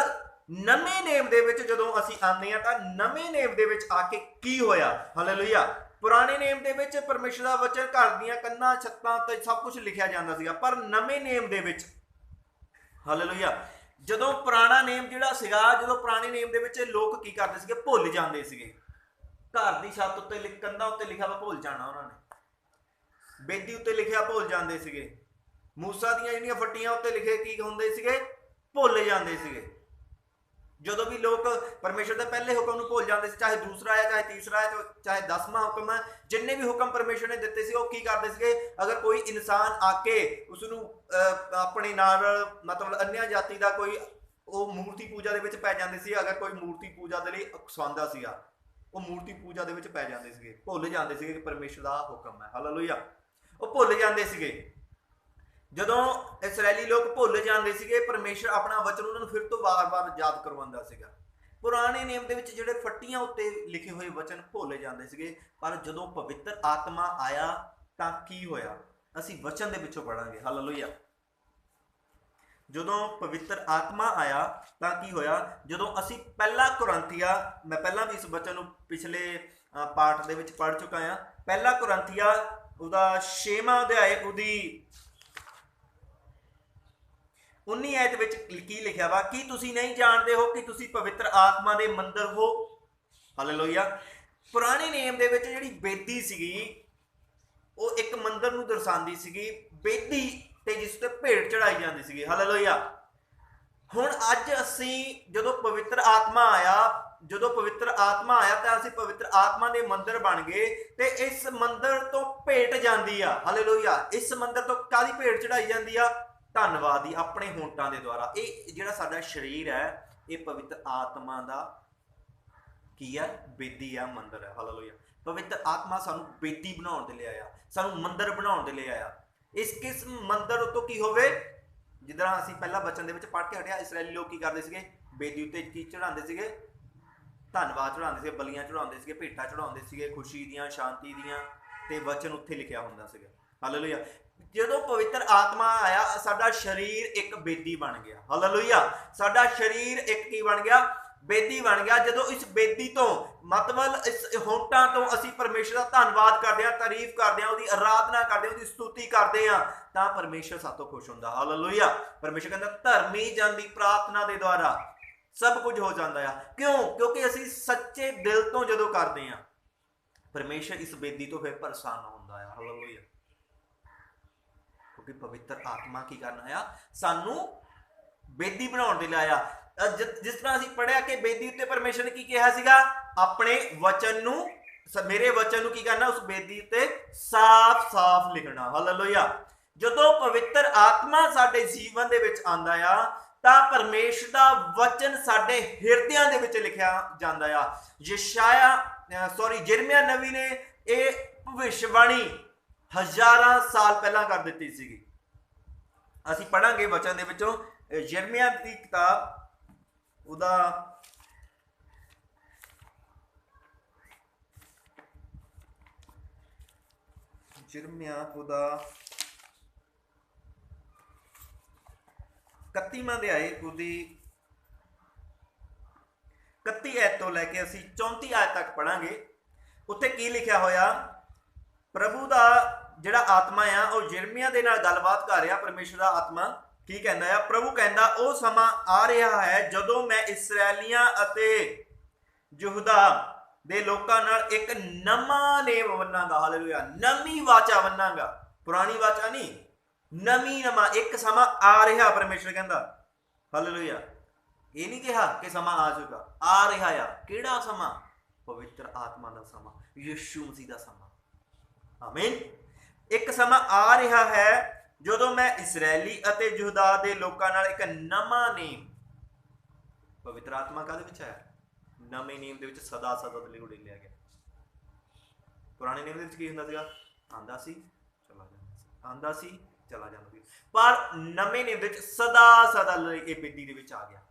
नवें नेम दे विच जदों असीं आंदे आ तां नवें नेम दे विच आके की होया? हालेलुया। पुराने नेम दे विच परमेश्वर दा वचन घर दीयां कंधां छत्तां ते सब कुछ लिखिया जांदा सीगा, पर नवें नेम दे विच हालेलुया जदों पुराना नेम जिहड़ा सीगा, जदों पुराने नेम दे विच लोग की करदे सीगे? भुल जांदे सीगे। घर दी छत उत्ते कंधां उत्ते लिखिया वा भुल जाना, उन्हां ने बेदी उत्ते लिखिया भुल जांदे सीगे, मूसा ਦੀਆਂ ਜਿਹੜੀਆਂ ਫੱਟੀਆਂ ਉੱਤੇ ਲਿਖੇ ਕੀ ਹੁੰਦੇ ਸੀਗੇ, ਭੁੱਲ ਜਾਂਦੇ ਸੀਗੇ। ਜਦੋਂ ਵੀ ਲੋਕ ਪਰਮੇਸ਼ਰ ਦੇ ਪਹਿਲੇ ਹੁਕਮ ਨੂੰ ਭੁੱਲ ਜਾਂਦੇ ਸੀ, ਚਾਹੇ ਦੂਸਰਾ ਹੈ, ਚਾਹੇ ਤੀਸਰਾ ਹੈ, ਚਾਹੇ 10ਵਾਂ ਹੁਕਮ ਹੈ, ਜਿੰਨੇ ਵੀ ਹੁਕਮ ਪਰਮੇਸ਼ਰ ਨੇ ਦਿੱਤੇ ਸੀ ਉਹ ਕੀ ਕਰਦੇ ਸੀਗੇ, ਅਗਰ ਕੋਈ ਇਨਸਾਨ ਆ ਕੇ ਉਸ ਨੂੰ ਆਪਣੇ ਨਾਲ ਮਤਲਬ ਅੰਨਿਆ ਜਾਤੀ ਦਾ ਕੋਈ ਉਹ ਮੂਰਤੀ ਪੂਜਾ ਦੇ ਵਿੱਚ ਪੈ ਜਾਂਦੇ ਸੀ, ਅਗਰ ਕੋਈ ਮੂਰਤੀ ਪੂਜਾ ਦੇ ਲਈ ਉਕਸਾਉਂਦਾ ਸੀਗਾ, ਉਹ ਮੂਰਤੀ ਪੂਜਾ ਦੇ ਵਿੱਚ ਪੈ ਜਾਂਦੇ ਸੀਗੇ, ਭੁੱਲ ਜਾਂਦੇ ਸੀਗੇ ਕਿ ਪਰਮੇਸ਼ਰ ਦਾ ਹੁਕਮ ਹੈ। ਹਾਲੇਲੂਇਆ। ਉਹ ਭੁੱਲ ਜਾਂਦੇ ਸੀਗੇ। ਜਦੋਂ ਇਸਰਾਇਲੀ ਲੋਕ ਭੁੱਲ ਜਾਂਦੇ ਸੀਗੇ, ਪਰਮੇਸ਼ਰ ਆਪਣਾ ਵਚਨ ਉਹਨਾਂ ਨੂੰ ਫਿਰ ਤੋਂ ਵਾਰ-ਵਾਰ ਯਾਦ ਕਰਵਾਉਂਦਾ ਸੀਗਾ। ਪੁਰਾਣੇ ਨਿਯਮ ਦੇ ਵਿੱਚ ਜਿਹੜੇ ਫੱਟੀਆਂ ਉੱਤੇ ਲਿਖੇ ਹੋਏ ਵਚਨ ਭੁੱਲ ਜਾਂਦੇ ਸੀਗੇ, ਪਰ ਜਦੋਂ ਪਵਿੱਤਰ ਆਤਮਾ ਆਇਆ ਤਾਂ ਕੀ ਹੋਇਆ, ਅਸੀਂ ਵਚਨ ਦੇ ਵਿੱਚੋਂ ਪੜਾਂਗੇ। ਹਾਲੇਲੂਇਆ। ਜਦੋਂ ਪਵਿੱਤਰ ਆਤਮਾ ਆਇਆ ਤਾਂ ਕੀ ਹੋਇਆ, ਜਦੋਂ ਅਸੀਂ ਪਹਿਲਾ ਕੁਰਿੰਥੀਆ, ਮੈਂ ਪਹਿਲਾਂ ਵੀ ਇਸ ਵਚਨ ਨੂੰ ਪਿਛਲੇ ਪਾਠ ਦੇ ਵਿੱਚ ਪੜ੍ਹ ਚੁੱਕਾ ਹਾਂ, ਪਹਿਲਾ ਕੁਰਿੰਥੀਆ ਉਹਦਾ 6ਵਾਂ ਅਧਿਆਇ ਉਹਦੀ 19 ਆਇਤ ਵਿੱਚ ਕੀ ਲਿਖਿਆ ਵਾ, ਕੀ ਤੁਸੀਂ ਨਹੀਂ ਜਾਣਦੇ ਹੋ ਕਿ ਤੁਸੀਂ ਪਵਿੱਤਰ ਆਤਮਾ ਦੇ ਮੰਦਰ ਹੋ। ਹਾਲੇਲੂਇਆ। ਪੁਰਾਣੇ ਨਿਯਮ ਦੇ ਵਿੱਚ ਜਿਹੜੀ ਬੇਦੀ ਸੀਗੀ ਉਹ ਇੱਕ ਮੰਦਰ ਨੂੰ ਦਰਸਾਉਂਦੀ ਸੀਗੀ, ਬੇਦੀ ਤੇ ਜਿਸ ਤੇ ਭੇਟ ਚੜਾਈ ਜਾਂਦੀ ਸੀਗੀ। ਹਾਲੇਲੂਇਆ। ਹੁਣ ਅੱਜ ਅਸੀਂ ਜਦੋਂ ਪਵਿੱਤਰ ਆਤਮਾ ਆਇਆ, ਜਦੋਂ ਪਵਿੱਤਰ ਆਤਮਾ ਆਇਆ ਤਾਂ ਅਸੀਂ ਪਵਿੱਤਰ ਆਤਮਾ ਦੇ ਮੰਦਰ ਬਣ ਗਏ ਤੇ ਇਸ ਮੰਦਰ ਤੋਂ ਭੇਟ ਜਾਂਦੀ ਆ। ਹਾਲੇਲੂਇਆ। ਇਸ ਮੰਦਰ ਤੋਂ ਕਾਹਦੀ ਭੇਟ ਚੜਾਈ ਜਾਂਦੀ ਆ, ਧੰਨਵਾਦ ਦੀ, ਆਪਣੇ ਹੋਂਠਾਂ ਦੇ ਦੁਆਰਾ। ਇਹ ਜਿਹੜਾ ਸਾਡਾ ਸਰੀਰ ਹੈ ਇਹ ਪਵਿੱਤਰ ਆਤਮਾ ਦਾ ਕੀ ਆ, ਬੇਦੀ ਆ, ਮੰਦਰ ਹੈ। ਹਾਲੇਲੂਇਆ। ਪਵਿੱਤਰ ਆਤਮਾ ਸਾਨੂੰ ਬੇਦੀ ਬਣਾਉਣ ਦੇ ਲਈ ਆਇਆ, ਸਾਨੂੰ ਮੰਦਰ ਬਣਾਉਣ ਦੇ ਲਈ ਆਇਆ। ਇਸ ਕਿਸ ਮੰਦਰ ਉੱਤੋਂ ਕੀ ਹੋਵੇ, ਜਿੱਦਾਂ ਅਸੀਂ ਪਹਿਲਾਂ ਬਚਨ ਦੇ ਵਿੱਚ ਪੜ੍ਹ ਕੇ ਹਟਿਆ, ਇਸਰਾਇਲੀ ਲੋਕ ਕੀ ਕਰਦੇ ਸੀਗੇ, ਬੇਦੀ ਉੱਤੇ ਕੀ ਚੜਾਉਂਦੇ ਸੀਗੇ, ਧੰਨਵਾਦ ਚੜਾਉਂਦੇ ਸੀਗੇ, ਬਲੀਆਂ ਚੜਾਉਂਦੇ ਸੀਗੇ, ਭੇਟਾਂ ਚੜਾਉਂਦੇ ਸੀਗੇ, ਖੁਸ਼ੀ ਦੀਆਂ, ਸ਼ਾਂਤੀ ਦੀਆਂ, ਤੇ ਵਚਨ ਉੱਥੇ ਲਿਖਿਆ ਹੁੰਦਾ ਸੀਗਾ। ਹਾਲੇਲੂਇਆ। ਜਦੋਂ ਪਵਿੱਤਰ ਆਤਮਾ ਆਇਆ ਸਾਡਾ ਸਰੀਰ ਇੱਕ ਬੇਦੀ ਬਣ ਗਿਆ। ਹਾਲੇਲੂਇਆ। ਸਾਡਾ ਸਰੀਰ ਇੱਕ ਕੀ ਬਣ ਗਿਆ, ਬੇਦੀ ਬਣ ਗਿਆ। ਜਦੋਂ ਇਸ ਬੇਦੀ ਤੋਂ ਮਤਲਬ ਇਸ ਹੋਂਠਾਂ ਤੋਂ ਅਸੀਂ ਪਰਮੇਸ਼ਰ ਦਾ ਧੰਨਵਾਦ ਕਰਦੇ ਹਾਂ, ਤਾਰੀਫ ਕਰਦੇ ਹਾਂ, ਉਹਦੀ ਆਰਾਧਨਾ ਕਰਦੇ ਹਾਂ, ਉਹਦੀ ਸਤੁਤੀ ਕਰਦੇ ਹਾਂ, ਤਾਂ ਪਰਮੇਸ਼ਰ ਸਾਡੇ ਤੋਂ ਖੁਸ਼ ਹੁੰਦਾ। ਹਾਲੇਲੂਇਆ। ਪਰਮੇਸ਼ਰ ਕਹਿੰਦਾ ਧਰਮੀ ਜਨ ਦੀ ਪ੍ਰਾਰਥਨਾ ਦੇ ਦੁਆਰਾ ਸਭ ਕੁਝ ਹੋ ਜਾਂਦਾ ਆ। ਕਿਉਂ? ਕਿਉਂਕਿ ਅਸੀਂ ਸੱਚੇ ਦਿਲ ਤੋਂ ਜਦੋਂ ਕਰਦੇ ਹਾਂ, ਪਰਮੇਸ਼ਰ ਇਸ ਬੇਦੀ ਤੋਂ ਫਿਰ ਪ੍ਰਸੰਨ ਹੁੰਦਾ ਆ। ਹਾਲੇਲੂਇਆ। ਕਿਉਂਕਿ ਪਵਿੱਤਰ ਆਤਮਾ ਕੀ ਕਰਨ ਆਇਆ, ਸਾਨੂੰ ਬੇਦੀ ਬਣਾਉਣ ਦੇ ਲਈ ਆਇਆ। ਜਿਸ ਤਰ੍ਹਾਂ ਅਸੀਂ ਪੜ੍ਹਿਆ ਕਿ ਬੇਦੀ ਉੱਤੇ ਪਰਮੇਸ਼ਰ ਨੇ ਕੀ ਕਿਹਾ ਸੀਗਾ, ਆਪਣੇ ਵਚਨ ਨੂੰ, ਮੇਰੇ ਵਚਨ ਨੂੰ ਕੀ ਕਰਨਾ, ਉਸ ਬੇਦੀ ਉੱਤੇ ਸਾਫ਼-ਸਾਫ਼ ਲਿਖਣਾ। ਹਾਲੇਲੂਇਆ। ਜਦੋਂ ਪਵਿੱਤਰ ਆਤਮਾ ਸਾਡੇ ਜੀਵਨ ਦੇ ਵਿੱਚ ਆਉਂਦਾ ਆ ਤਾਂ ਪਰਮੇਸ਼ਰ ਦਾ ਵਚਨ ਸਾਡੇ ਹਿਰਦਿਆਂ ਦੇ ਵਿੱਚ ਲਿਖਿਆ ਜਾਂਦਾ ਆ। ਜਿਰਮੀਆ ਨਬੀ ਨੇ ਇਹ ਭਵਿੱਖਬਾਣੀ ਹਜ਼ਾਰਾਂ ਸਾਲ ਪਹਿਲਾਂ ਕਰ ਦਿੱਤੀ ਸੀਗੀ। ਅਸੀਂ ਪੜਾਂਗੇ ਵਚਨ ਦੇ ਵਿੱਚੋਂ ਯਿਰਮੀਆ ਦੀ ਕਿਤਾਬ, ਉਹਦਾ ਯਿਰਮੀਆ ਉਹਦਾ 31ਵਾਂ ਅਧਿਆਇ ਉਹਦੀ 31 ਆਇਤ ਤੋਂ ਲੈ ਕੇ ਅਸੀਂ 34 ਆਇਤ ਤੱਕ ਪੜਾਂਗੇ। ਉੱਥੇ ਕੀ ਲਿਖਿਆ ਹੋਇਆ, ਪ੍ਰਭੂ ਦਾ ਜਿਹੜਾ ਆਤਮਾ ਆ ਉਹ ਯਿਰਮੀਆ ਦੇ ਨਾਲ ਗੱਲਬਾਤ ਕਰ ਰਿਹਾ। ਪਰਮੇਸ਼ਰ ਦਾ ਆਤਮਾ ਕੀ ਕਹਿੰਦਾ ਆ, ਪ੍ਰਭੂ ਕਹਿੰਦਾ ਉਹ ਸਮਾਂ ਆ ਰਿਹਾ ਹੈ ਜਦੋਂ ਮੈਂ ਇਸਰਾਏਲੀਆਂ ਅਤੇ ਯਹੂਦਾ ਦੇ ਲੋਕਾਂ ਨਾਲ ਇੱਕ ਨਵਾਂ ਨੇਮ ਬੰਨਾਂਗਾ। ਹਾਲੇਲੂਇਆ। ਨਵੀਂ ਵਾਚਾ ਬੰਨਾਂਗਾ, ਪੁਰਾਣੀ ਵਾਚਾ ਨਹੀਂ, ਨਵੀਂ ਨਵਾਂ ਇੱਕ ਸਮਾਂ ਆ ਰਿਹਾ। ਪਰਮੇਸ਼ਰ ਕਹਿੰਦਾ ਹਾਲੇਲੂਇਆ। ਇਹ ਨਹੀਂ ਕਿਹਾ ਕਿ ਸਮਾਂ ਆ ਚੁੱਕਾ, ਆ ਰਿਹਾ ਆ। ਕਿਹੜਾ ਸਮਾਂ? ਪਵਿੱਤਰ ਆਤਮਾ ਦਾ ਸਮਾਂ, ਯਿਸੂ ਮਸੀਹ ਦਾ ਸਮਾਂ। ਆਮੀਨ। ਇੱਕ ਸਮਾਂ ਆ ਰਿਹਾ ਹੈ ਜਦੋਂ ਮੈਂ ਇਸਰਾਇਲੀ ਅਤੇ ਯਹੂਦਾ ਦੇ ਲੋਕਾਂ ਨਾਲ ਇੱਕ ਨਵਾਂ ਨੇਮ, ਪਵਿੱਤਰ ਆਤਮਾ ਕਾਹਦੇ ਵਿੱਚ ਹੈ, ਨਵੇਂ ਨੇਮ ਦੇ ਵਿੱਚ ਸਦਾ ਸਦਾ ਦੇ ਲਈ ਉਡੇਲਿਆ ਗਿਆ। ਪੁਰਾਣੇ ਨੇਮ ਦੇ ਵਿੱਚ ਕੀ ਹੁੰਦਾ ਸੀਗਾ, ਆਂਦਾ ਸੀ ਚਲਾ ਜਾਂਦਾ ਸੀ, ਆਂਦਾ ਸੀ ਚਲਾ ਜਾਂਦਾ ਸੀ, ਪਰ ਨਵੇਂ ਨੇਮ ਦੇ ਵਿੱਚ ਸਦਾ ਸਦਾ ਲਈ ਇਹ ਬੇਦੀ ਦੇ ਵਿੱਚ ਆ ਗਿਆ।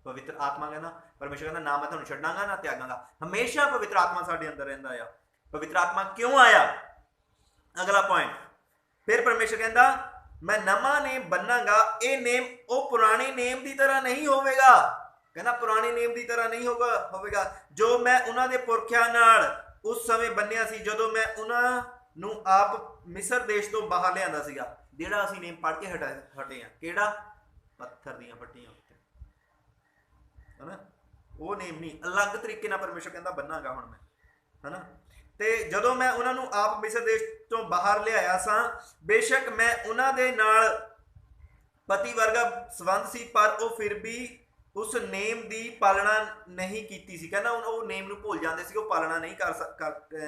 ਪਵਿੱਤਰ ਆਤਮਾ ਕਹਿੰਦਾ, ਪਰਮੇਸ਼ਰ ਕਹਿੰਦਾ ਨਾ ਮੈਂ ਤੁਹਾਨੂੰ ਛੱਡਾਂਗਾ ਨਾ ਤਿਆਗਾਂਗਾ। ਹਮੇਸ਼ਾ ਪਵਿੱਤਰ ਆਤਮਾ ਸਾਡੇ ਅੰਦਰ ਰਹਿੰਦਾ ਆ। ਪਵਿੱਤਰ ਆਤਮਾ ਕਿਉਂ ਆਇਆ? ਅਗਲਾ ਪੁਆਇੰਟ, ਫਿਰ ਪਰਮੇਸ਼ਰ ਕਹਿੰਦਾ ਮੈਂ ਨਵਾਂ ਨੇਮ ਬੰਨਾਂਗਾ। ਇਹ ਨੇਮ ਉਹ ਪੁਰਾਣੇ ਨੇਮ ਦੀ ਤਰ੍ਹਾਂ ਨਹੀਂ ਹੋਵੇਗਾ। ਕਹਿੰਦਾ ਪੁਰਾਣੇ ਨੇਮ ਦੀ ਤਰ੍ਹਾਂ ਨਹੀਂ ਹੋਵੇਗਾ ਜੋ ਮੈਂ ਉਹਨਾਂ ਦੇ ਪੁਰਖਿਆਂ ਨਾਲ ਉਸ ਸਮੇਂ ਬੰਨਿਆ ਸੀ ਜਦੋਂ ਮੈਂ ਉਹਨਾਂ ਨੂੰ ਆਪ ਮਿਸਰ ਦੇਸ਼ ਤੋਂ ਬਾਹਰ ਲਿਆਂਦਾ ਸੀਗਾ। ਜਿਹੜਾ ਅਸੀਂ ਨੇਮ ਪੜ੍ਹ ਕੇ ਹਟੇ ਆ, ਕਿਹੜਾ? ਪੱਥਰ ਦੀਆਂ ਫੱਟੀਆਂ ਉੱਤੇ, ਹਨਾ? ਉਹ ਨੇਮ ਨਹੀਂ, ਅਲੱਗ ਤਰੀਕੇ ਨਾਲ ਪਰਮੇਸ਼ਰ ਕਹਿੰਦਾ ਬੰਨਾਂਗਾ ਹੁਣ ਮੈਂ, ਹਨਾ? ਤੇ ਜਦੋਂ ਮੈਂ ਉਹਨਾਂ ਨੂੰ ਆਪ ਮਿਸਰ ਦੇਸ਼ ਵਿੱਚੋਂ ਬਾਹਰ ਲਿਆਇਆ ਸਾਂ। ਬੇਸ਼ੱਕ ਮੈਂ ਉਹਨਾਂ ਦੇ ਨਾਲ ਪਤੀ ਵਰਗਾ ਸੰਬੰਧ ਸੀ, ਪਰ ਉਹ ਫਿਰ ਵੀ ਉਸ ਨੇਮ ਦੀ ਪਾਲਣਾ ਨਹੀਂ ਕੀਤੀ ਸੀ। ਕਹਿੰਦਾ ਉਹ ਨੇਮ ਨੂੰ ਭੁੱਲ ਜਾਂਦੇ ਸੀ, ਉਹ ਪਾਲਣਾ ਨਹੀਂ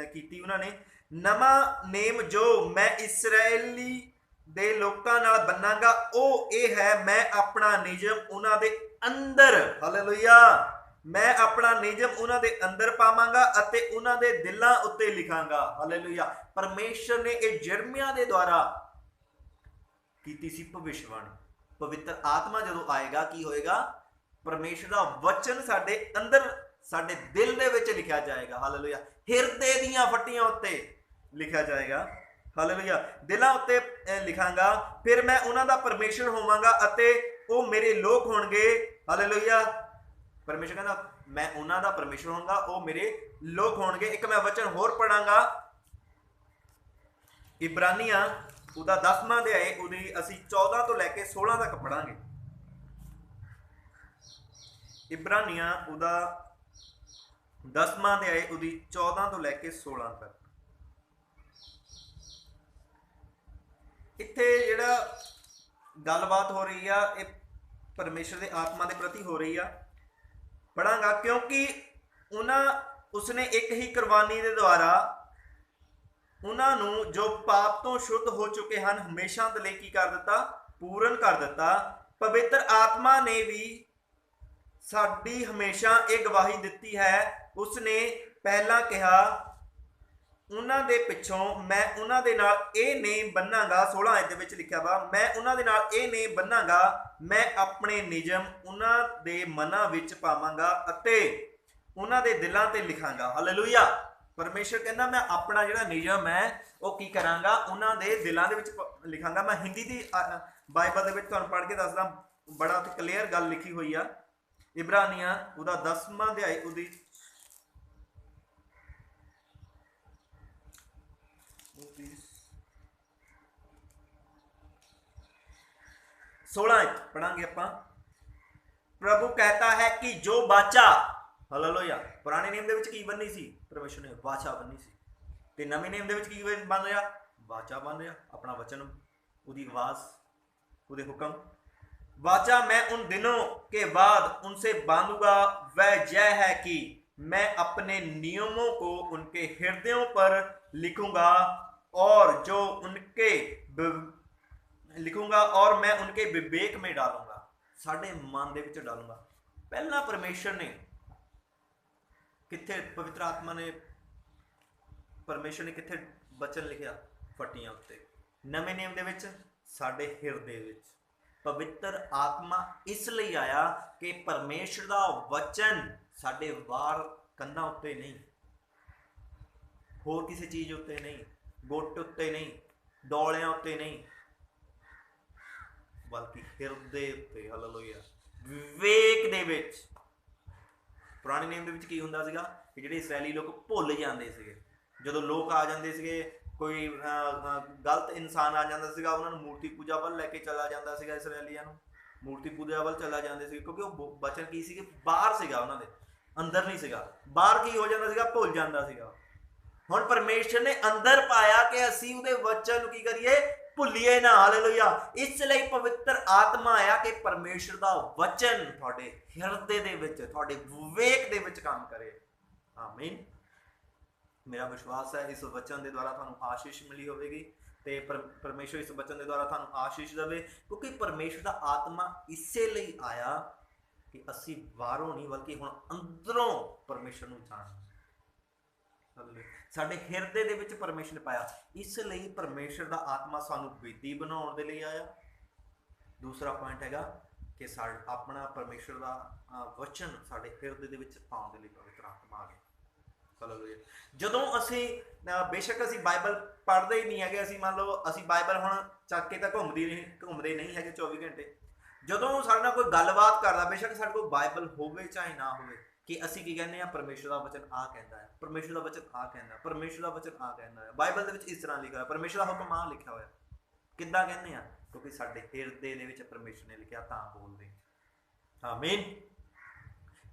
ਕੀਤੀ ਉਹਨਾਂ ਨੇ। ਨਵਾਂ ਨੇਮ ਜੋ ਮੈਂ ਇਸਰਾਏਲੀ ਦੇ ਲੋਕਾਂ ਨਾਲ ਬੰਨਾਂਗਾ ਉਹ ਇਹ ਹੈ, ਮੈਂ ਆਪਣਾ ਨਿਯਮ ਉਹਨਾਂ ਦੇ ਅੰਦਰ, ਹਾਲੇਲੂਇਆ, ਮੈਂ ਆਪਣਾ ਨਿਯਮ ਉਹਨਾਂ ਦੇ ਅੰਦਰ ਪਾਵਾਂਗਾ ਅਤੇ ਉਹਨਾਂ ਦੇ ਦਿਲਾਂ ਉੱਤੇ ਲਿਖਾਂਗਾ। ਹਾਲੇਲੂਇਆ। ਪਰਮੇਸ਼ਰ ਨੇ ਇਹ ਯਿਰਮੀਆ ਦੇ ਦੁਆਰਾ ਕੀਤੀ ਸੀ ਭਵਿੱਖਬਾਣੀ। ਪਵਿੱਤਰ ਆਤਮਾ ਜਦੋਂ ਆਏਗਾ ਕੀ ਹੋਏਗਾ? ਪਰਮੇਸ਼ਰ ਦਾ ਵਚਨ ਸਾਡੇ ਅੰਦਰ, ਸਾਡੇ ਦਿਲ ਦੇ ਵਿੱਚ ਲਿਖਿਆ ਜਾਏਗਾ। ਹਾਲੇਲੂਇਆ। ਹਿਰਦੇ ਦੀਆਂ ਫੱਟੀਆਂ ਉੱਤੇ ਲਿਖਿਆ ਜਾਏਗਾ। ਹਾਲੇਲੂਇਆ। ਦਿਲਾਂ ਉੱਤੇ ਲਿਖਾਂਗਾ। ਫਿਰ ਮੈਂ ਉਹਨਾਂ ਦਾ ਪਰਮੇਸ਼ਰ ਹੋਵਾਂਗਾ ਅਤੇ ਉਹ ਮੇਰੇ ਲੋਕ ਹੋਣਗੇ। ਹਾਲੇਲੂਇਆ। ਪਰਮੇਸ਼ਰ ਕਹਿੰਦਾ ਮੈਂ ਉਹਨਾਂ ਦਾ ਪਰਮੇਸ਼ਰ ਹੋਵਾਂਗਾ, ਉਹ ਮੇਰੇ ਲੋਕ ਹੋਣਗੇ। ਇੱਕ ਮੈਂ ਵਚਨ ਹੋਰ ਪੜਾਂਗਾ, ਇਬਰਾਨੀਆਂ ਉਹਦਾ 10ਵਾਂ ਅਧਿਆਇ, ਉਹਦੀ ਅਸੀਂ 14 ਤੋਂ ਲੈ ਕੇ 16 ਤੱਕ ਪੜਾਂਗੇ। ਇਬਰਾਨੀਆਂ ਉਹਦਾ 10ਵਾਂ ਅਧਿਆਇ, ਉਹਦੀ 14 ਤੋਂ ਲੈ ਕੇ 16 ਤੱਕ। ਇੱਥੇ ਜਿਹੜਾ ਗੱਲਬਾਤ ਹੋ ਰਹੀ ਆ, ਇਹ ਪਰਮੇਸ਼ਰ ਦੇ ਆਤਮਾ ਦੇ ਪ੍ਰਤੀ ਹੋ ਰਹੀ ਆ। ਪੜਾਂਗਾ, ਕਿਉਂਕਿ ਉਸਨੇ ਇੱਕ ਹੀ ਕੁਰਬਾਨੀ ਦੇ ਦੁਆਰਾ ਉਹਨਾਂ ਨੂੰ ਜੋ ਪਾਪ ਤੋਂ ਸ਼ੁੱਧ ਹੋ ਚੁੱਕੇ ਹਨ ਹਮੇਸ਼ਾ ਦੇ ਲਈ ਕੀ ਕਰ ਦਿੱਤਾ? ਪੂਰਨ ਕਰ ਦਿੱਤਾ। ਪਵਿੱਤਰ ਆਤਮਾ ਨੇ ਵੀ ਸਾਡੀ ਹਮੇਸ਼ਾ ਇਹ ਗਵਾਹੀ ਦਿੱਤੀ ਹੈ। ਉਸਨੇ ਪਹਿਲਾਂ ਕਿਹਾ, ਉਹਨਾਂ ਦੇ ਪਿੱਛੋਂ ਮੈਂ ਉਹਨਾਂ ਦੇ ਨਾਲ ਇਹ ਨੇਮ ਬੰਨਾਂਗਾ। 16 ਅਧ ਦੇ ਵਿੱਚ ਲਿਖਿਆ ਵਾ, ਮੈਂ ਉਹਨਾਂ ਦੇ ਨਾਲ ਇਹ ਨੇਮ ਬੰਨਾਂਗਾ, ਮੈਂ ਆਪਣੇ ਨਿਯਮ ਉਹਨਾਂ ਦੇ ਮਨਾਂ ਵਿੱਚ ਪਾਵਾਂਗਾ ਅਤੇ ਉਹਨਾਂ ਦੇ ਦਿਲਾਂ ਤੇ ਲਿਖਾਂਗਾ। ਹਾਲੇਲੂਇਆ। ਪਰਮੇਸ਼ਰ ਕਹਿੰਦਾ ਮੈਂ ਆਪਣਾ ਜਿਹੜਾ ਨਿਯਮ ਹੈ ਉਹ ਕੀ ਕਰਾਂਗਾ? ਉਹਨਾਂ ਦੇ ਦਿਲਾਂ ਦੇ ਵਿੱਚ ਲਿਖਾਂਗਾ। ਮੈਂ ਹਿੰਦੀ ਦੀ ਬਾਈਬਲ ਦੇ ਵਿੱਚ ਤੁਹਾਨੂੰ ਪੜ੍ਹ ਕੇ ਦੱਸਦਾ, ਬੜਾ ਉੱਥੇ ਕਲੀਅਰ ਗੱਲ ਲਿਖੀ ਹੋਈ ਆ। ਇਬਰਾਨੀਆਂ ਉਹਦਾ 10ਵਾਂ ਅਧਿਆਇ, ਉਹਦੀ 16 पढ़ांगे ਆਪਾਂ। प्रभु कहता है कि जो वाचा, हालेलुया, पुराने नियम ਦੇ ਵਿੱਚ ਕੀ ਬੰਨੀ ਸੀ? ਪਰਮੇਸ਼ਰ ਨੇ ਵਾਚਾ ਬੰਨੀ ਸੀ, ਤੇ ਨਵੇਂ ਨਿਯਮ ਦੇ ਵਿੱਚ ਕੀ ਬਣ ਰਿਹਾ? ਵਾਚਾ ਬਣ ਰਿਹਾ, ਆਪਣਾ ਵਚਨ, ਉਹਦੀ ਆਵਾਜ਼, ਉਹਦੇ ਹੁਕਮ। वाचा मैं उन दिनों के बाद उनसे बांधूंगा, वह यह है कि मैं अपने नियमों को उनके हृदयों पर लिखूंगा और जो उनके लिखूंगा और मैं उनके विवेक में डालूंगा। साडे मन दे विच डालूंगा। पहला परमेश्वर ने किथे, पवित्र आत्मा ने, परमेश्वर ने किथे वचन लिखिया? फटियां उत्ते। नवे नियम दे विच साडे हिरदे विच पवित्र आत्मा इसलिए आया कि परमेश्वर का वचन साडे वार कंधा उत्ते नहीं, होर किसी चीज उत्ते नहीं, गुट उत्ते नहीं, डोलियां उत्ते नहीं, बल्कि हिरदे उत्ते। हालेलुया। विवेक दे विच। पुराने नियम दे विच की हुंदा सीगा कि जिहड़े इसराइली लोग भुल जांदे सीगे, जदों लोग आ जांदे सीगे, कोई गलत इंसान आ जाता सीगा, उन्होंने मूर्ति पूजा वाल लैके चला जाता सीगा, इसराइलियां नूं मूर्ति पूजा वाल चला जाते सी, क्योंकि वो वचन की सीगे बाहर सीगा, उन्होंने अंदर नहीं सीगा। बाहर की हो जाता सीगा? भुल जाता सीगा। हुण परमेश्वर ने अंदर पाया कि असीं उहदे वचन नूं की करिए? भुल्लीए ना। हालेलुया। इसलिए पवित्र आत्मा आया कि परमेश्वर का वचन तुहाडे हिरदे दे विच, तुहाडे विवेक दे विच काम करे। आमीन। मेरा विश्वास है इस वचन के द्वारा थानू आशीष मिली होगी, तो परमेश्वर इस वचन के द्वारा थानू आशीष देवे, क्योंकि परमेश्वर का आत्मा इसे लिए आया कि असी बाहरों नहीं बल्कि हुण अंदरों परमेश्वर नूं जाण, साडे हिरदे दे विच परमेश्वर ने पाया। इसलिए परमेश्वर का आत्मा सानू बेदी बनाउण दे लई आया। दूसरा पॉइंट हैगा कि अपना परमेश्वर का वचन साडे हिरदे दे विच पाउण दे लई पवित्र आत्मा आ गया। जदों असी बेशक असी बाइबल पढ़ते ही नहीं है, असी मान लो असी बाइबल हुण चक के तो घूमते नहीं है 24 घंटे। जदों साडे नाल कोई गलबात करदा, बेशक साडे कोल बाइबल होवे चाहे ना होवे, कि असी की कहने हैं? परमेश्वर का वचन आ कहता है, परमेश्वर का वचन आ कहता है, परमेश्वर का वचन आ कहता है। बाइबल दे विच इस तरह लिखा है, परमेश्वर का हुक्म आ लिखा होया। किद्दां कहने हैं? क्योंकि साडे हिरदे दे विच परमेश्वर ने लिखिया तां बोलदे। आमीन।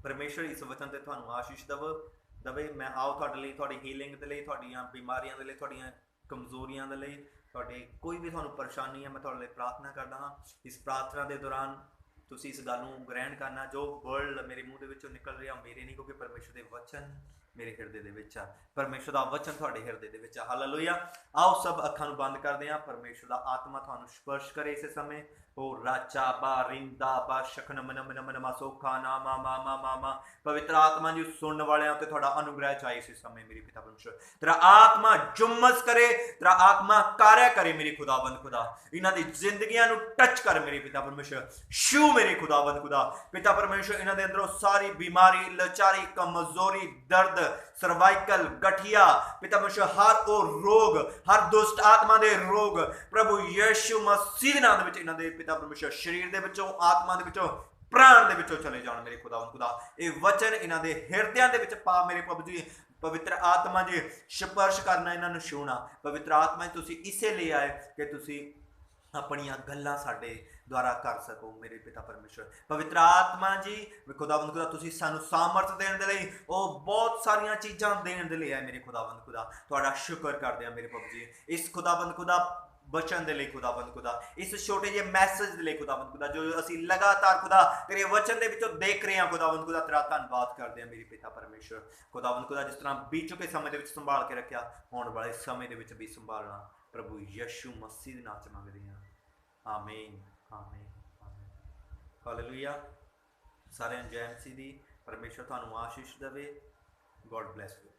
परमेश्वर इस वचन ते तुहानू आशीष दवे। मैं आओ तुहाडे लई, तुहाडी हीलिंग दे लई, तुहाडीआं बीमारियां दे लई, तुहाडीआं ਕਮਜ਼ੋਰੀਆਂ ਦੇ ਲਈ, ਤੁਹਾਡੇ ਕੋਈ ਵੀ ਤੁਹਾਨੂੰ ਪਰੇਸ਼ਾਨੀ ਹੈ, ਮੈਂ ਤੁਹਾਡੇ ਲਈ ਪ੍ਰਾਰਥਨਾ ਕਰਦਾ ਹਾਂ। ਇਸ ਪ੍ਰਾਰਥਨਾ ਦੇ ਦੌਰਾਨ ਤੁਸੀਂ ਇਸ ਗੱਲ ਨੂੰ ਗ੍ਰਹਿਣ ਕਰਨਾ, ਜੋ ਵਰਡ ਮੇਰੇ ਮੂੰਹ ਦੇ ਵਿੱਚੋਂ ਨਿਕਲ ਰਿਹਾ ਮੇਰੇ ਨਹੀਂ, ਕਿਉਂਕਿ ਪਰਮੇਸ਼ਰ ਦੇ ਵਚਨ ਮੇਰੇ ਹਿਰਦੇ ਦੇ ਵਿੱਚ ਆ, ਪਰਮੇਸ਼ਰ ਦਾ ਵਚਨ ਤੁਹਾਡੇ ਹਿਰਦੇ ਦੇ ਵਿੱਚ ਆ। ਹਾਲੇਲੂਇਆ। ਆਓ ਸਭ ਅੱਖਾਂ ਨੂੰ ਬੰਦ ਕਰਦੇ ਹਾਂ। ਪਰਮੇਸ਼ਰ ਦਾ ਆਤਮਾ ਤੁਹਾਨੂੰ ਸਪਰਸ਼ ਕਰੇ ਇਸੇ ਸਮੇਂ। ਉਹ ਰਾਚਾ ਬਾ ਰਿੰਦਾ ਬਾ ਸ਼ਖਨ ਮਨ ਮਨ ਮਨ ਮਾਸੋਖਾ ਨਾ ਮਾ ਮਾ ਮਾ ਮਾ ਮਾ। ਪਵਿੱਤਰ ਆਤਮਾ ਜੀ, ਸੁਣਨ ਵਾਲਿਆਂ ਤੇ ਤੁਹਾਡਾ ਅਨੁਗ੍ਰਹਿ ਚਾਹੇ ਇਸੇ ਸਮੇਂ ਮੇਰੇ ਪਿਤਾ ਪਰਮੇਸ਼ਰ। ਤੇਰਾ ਆਤਮਾ ਜੁਮਸ ਕਰੇ, ਤੇਰਾ ਆਤਮਾ ਕਾਰਿਆ ਕਰੇ ਮੇਰੇ ਖੁਦਾਵੰਦ ਖੁਦਾ। ਇਹਨਾਂ ਦੀ ਜ਼ਿੰਦਗੀਆਂ ਨੂੰ ਟੱਚ ਕਰ ਮੇਰੇ ਪਿਤਾ ਪਰਮੇਸ਼ਰ। ਛੂ ਮੇਰੇ ਖੁਦਾਵੰਦ ਖੁਦਾ। ਪਿਤਾ ਪਰਮੇਸ਼ਰ, ਇਹਨਾਂ ਦੇ ਅੰਦਰੋਂ ਸਾਰੀ ਬਿਮਾਰੀ, ਲਾਚਾਰੀ, ਕਮਜ਼ੋਰੀ, ਦਰਦ, ਸਰਵਾइकल, गठिया, पिता परमेश्वर हर वो रोग, हर दुष्ट आत्मा दे रोग प्रभु यीशु मसीह नाम दे विच इन्हां दे पिता परमेश्वर शरीर दे विचों, आत्मा दे विचों, प्राण दे विचों चले जाण मेरे खुदावंद खुदा। ये वचन इन्हां दे हिरदियां दे विच पा मेरे प्रभु जी। पवित्र आत्मा जी, स्पर्श करना, इन्हां नूं छूना। पवित्र आत्मा जी, तुसीं इसे ले आए कि तुसीं अपनियां गल्लां साडे द्वारा कर सको मेरे पिता परमेश्वर। पवित्र आत्मा जी, खुदावंद खुदा, तुसीं सानूं सामर्थ देण दे लई, ओ बहुत सारियां चीज़ां देण दे लई आए मेरे खुदावंद खुदा। तुहाडा शुक्र करदे हां मेरे प्रभु जी, इस खुदावंद खुदा वचन दे लई खुदावंद खुदा, इस छोटे जे मैसेज दे लई खुदावंद खुदा, जो असीं लगातार खुदा तेरे वचन दे विचों देख रहे हां खुदावंद खुदा। तेरा धन्नवाद करदे हां मेरे पिता परमेश्वर। खुदावंद खुदा, जिस तरह बीत चुके समय दे विच संभाल के रखिया, होण वाले समय दे विच भी संभालना प्रभु यीशु मसीह दे नाम च मंगदे हां। आमीन आमीन आमीन। हालेलुया। सारे जय मसीह दी। परमेश्वर तुहानूं आशीष देवे। God bless you.